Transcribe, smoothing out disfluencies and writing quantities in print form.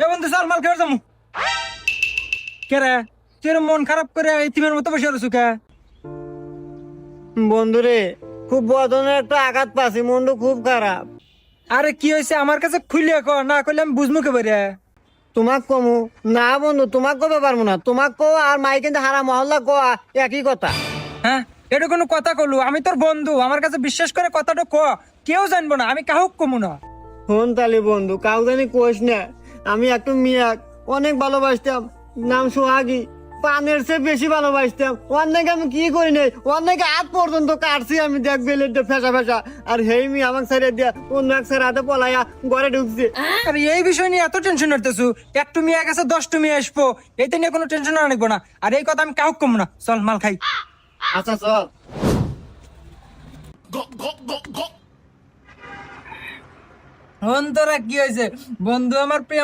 এ বন্ধু চল মাল খেয়ে যাবো। কে রে তুই মন খারাপ করে ইতিমের মতো বসে রয়েছু কে? বন্ধুরে খুব বদনের একটা আঘাত পাচ্ছি, মনটা খুব খারাপ। আরে কি হয়েছে আমার কাছে খুলে কো, না করলে আমি বুঝবো কে বেরে। তোমাক কমু না বন্ধু, তোমাক কবে পারবো না, তোমাক কো আর মাই কিন্তু হারা মহল্লা কো একই কথা। হ্যাঁ এটা কোনো কথা কলু? আমি তোর বন্ধু, আমার কাছে বিশ্বাস করে কথাটা ক। কেউ জানবো না, আমি কাহুক কমু না। ফোন তালি বন্ধু, কাউ জানি কোষ না। আমি একটু মিয়াক অনেক ভালোবাসতাম, নাম সোহাগী, পানের চেয়ে বেশি ভালোবাসতাম। অনেক আমি কি করি নাই, অনেক হাত পর্যন্ত কাটছি আমি, দেখ বেলেটটা ফেসা ফেসা। আর হেই মি আমাকে ছেড়ে দিয়া অন্য এক ছেড়ে হাতে পলাইয়া ঘরে ঢুকছে। আরে এই বিষয় নিয়ে এত টেনশন করতেছু? একটু মেয়ে গেছে 10টা মেয়ে আসবো, এইটা নিয়ে কোনো টেনশন আনবো না। আর এই কথা আমি কাহুক কমু না, চল মাল খাই। আচ্ছা চল। অন্তরা কি হয়েছে বন্ধু আমার প্রিয়